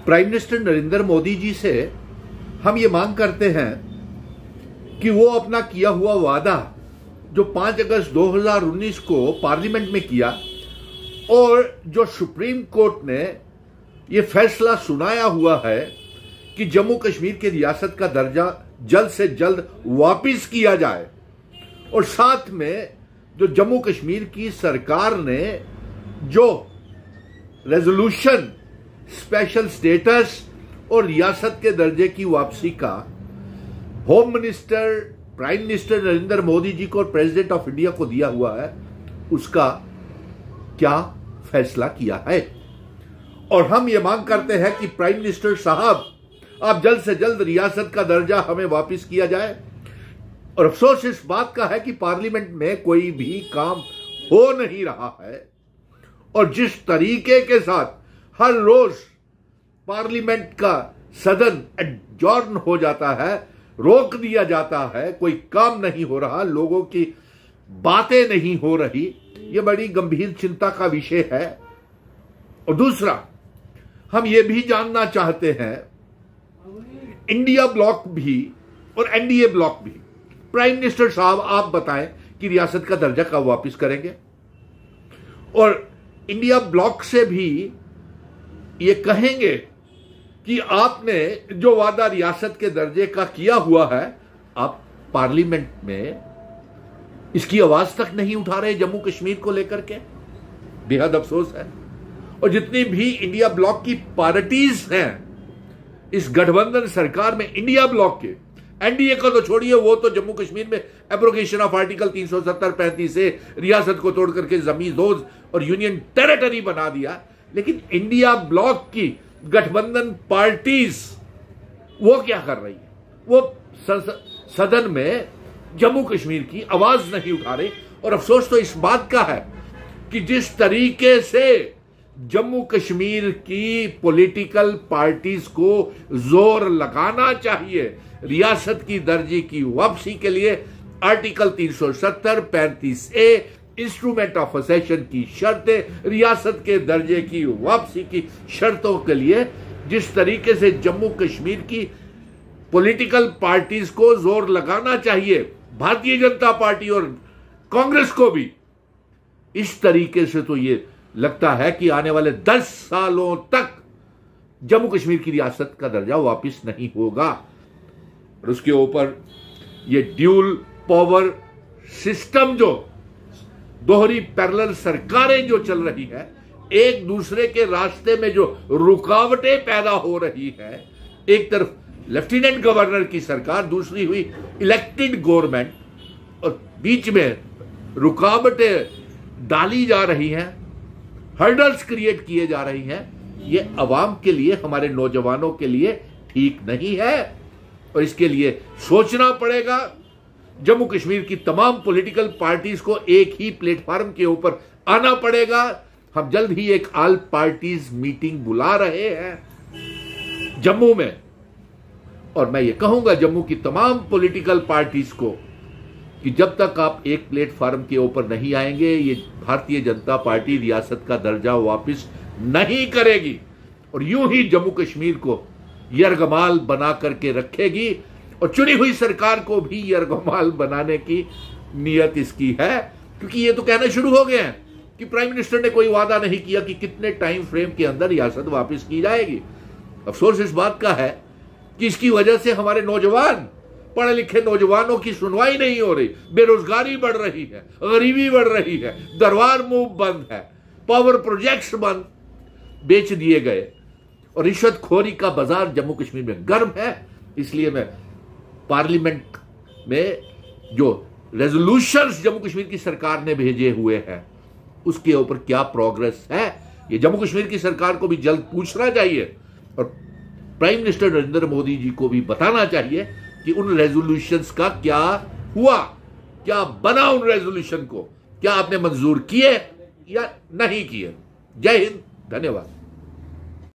Prime minister Narendra Modi जी से हम ये मांग करते हैं कि वो अपना किया हुआ वादा जो 5 अगस्त 2019 को पार्लियामेंट में किया और जो सुप्रीम कोर्ट ने ये फैसला सुनाया हुआ है कि जम्मू कश्मीर की रियासत का दर्जा जल्द से जल्द वापिस किया जाए, और साथ में जो जम्मू कश्मीर की सरकार ने जो रेजोल्यूशन स्पेशल स्टेटस और रियासत के दर्जे की वापसी का home minister prime minister Narendra Modi ji को और प्रेसिडेंट ऑफ इंडिया को दिया हुआ है, उसका क्या फैसला किया है। और हम ये मांग करते हैं कि प्राइम मिनिस्टर साहब, आप जल्द से जल्द रियासत का दर्जा हमें वापस किया जाए। और अफसोस इस बात का है कि पार्लियामेंट में कोई भी काम हो नहीं रहा है, और जिस तरीके के साथ हर रोज पार्लियामेंट का सदन एडजॉर्न हो जाता है, रोक दिया जाता है, कोई काम नहीं हो रहा, लोगों की बातें नहीं हो रही, यह बड़ी गंभीर चिंता का विषय है। और दूसरा, हम यह भी जानना चाहते हैं, इंडिया ब्लॉक भी और एनडीए ब्लॉक भी, प्राइम मिनिस्टर साहब आप बताएं कि रियासत का दर्जा कब वापस करेंगे, और इंडिया ब्लॉक से भी ये कहेंगे कि आपने जो वादा रियासत के दर्जे का किया हुआ है, आप पार्लियामेंट में इसकी आवाज तक नहीं उठा रहे जम्मू कश्मीर को लेकर के। बेहद अफसोस है। और जितनी भी इंडिया ब्लॉक की पार्टीज हैं इस गठबंधन सरकार में, इंडिया ब्लॉक के, एनडीए को तो छोड़िए, वो तो जम्मू कश्मीर में एब्रोगेशन ऑफ आर्टिकल 370-35 से रियासत को तोड़ करके जमींदोज और यूनियन टेरिटरी बना दिया, लेकिन इंडिया ब्लॉक की गठबंधन पार्टीज वो क्या कर रही है? वो सदन में जम्मू कश्मीर की आवाज नहीं उठा रही। और अफसोस तो इस बात का है कि जिस तरीके से जम्मू कश्मीर की पॉलिटिकल पार्टीज को जोर लगाना चाहिए रियासत की दर्जे की वापसी के लिए, आर्टिकल 370-35A इंस्ट्रूमेंट ऑफ असेशन की शर्तें, रियासत के दर्जे की वापसी की शर्तों के लिए जिस तरीके से जम्मू कश्मीर की पॉलिटिकल पार्टीज को जोर लगाना चाहिए, भारतीय जनता पार्टी और कांग्रेस को भी, इस तरीके से तो ये लगता है कि आने वाले 10 सालों तक जम्मू कश्मीर की रियासत का दर्जा वापस नहीं होगा। और उसके ऊपर ये ड्यूल पावर सिस्टम, जो दोहरी पैरेलल सरकारें जो चल रही है, एक दूसरे के रास्ते में जो रुकावटें पैदा हो रही है, एक तरफ लेफ्टिनेंट गवर्नर की सरकार, दूसरी हुई इलेक्टेड गवर्नमेंट, और बीच में रुकावटें डाली जा रही हैं, हर्डल्स क्रिएट किए जा रही हैं, ये अवाम के लिए, हमारे नौजवानों के लिए ठीक नहीं है। और इसके लिए सोचना पड़ेगा। जम्मू कश्मीर की तमाम पॉलिटिकल पार्टीज को एक ही प्लेटफॉर्म के ऊपर आना पड़ेगा। हम जल्द ही एक ऑल पार्टीज मीटिंग बुला रहे हैं जम्मू में, और मैं ये कहूंगा जम्मू की तमाम पॉलिटिकल पार्टीज को कि जब तक आप एक प्लेटफॉर्म के ऊपर नहीं आएंगे, ये भारतीय जनता पार्टी रियासत का दर्जा वापस नहीं करेगी, और यूं ही जम्मू कश्मीर को यरगमाल बना करके रखेगी, और चुनी हुई सरकार को भी यरगमाल बनाने की नीयत इसकी है। क्योंकि ये तो कहना शुरू हो गए हैं कि प्राइम मिनिस्टर ने कोई वादा नहीं किया कि कितने टाइम फ्रेम के अंदर रियासत वापस की जाएगी। अफसोस इस बात का है कि इसकी वजह से हमारे नौजवान, पढ़े लिखे नौजवानों की सुनवाई नहीं हो रही, बेरोजगारी बढ़ रही है, गरीबी बढ़ रही है, दरबार मूव बंद है, पावर प्रोजेक्ट्स बंद, बेच दिए गए, और रिश्वतखोरी का बाजार जम्मू कश्मीर में गर्म है। इसलिए मैं पार्लियामेंट में जो रेजोल्यूशंस जम्मू कश्मीर की सरकार ने भेजे हुए हैं, उसके ऊपर क्या प्रोग्रेस है, ये जम्मू कश्मीर की सरकार को भी जल्द पूछना चाहिए, और प्राइम मिनिस्टर नरेंद्र मोदी जी को भी बताना चाहिए कि उन रेजोल्यूशंस का क्या हुआ, क्या बना उन रेजोल्यूशन को, क्या आपने मंजूर किए या नहीं किए। जय हिंद, धन्यवाद।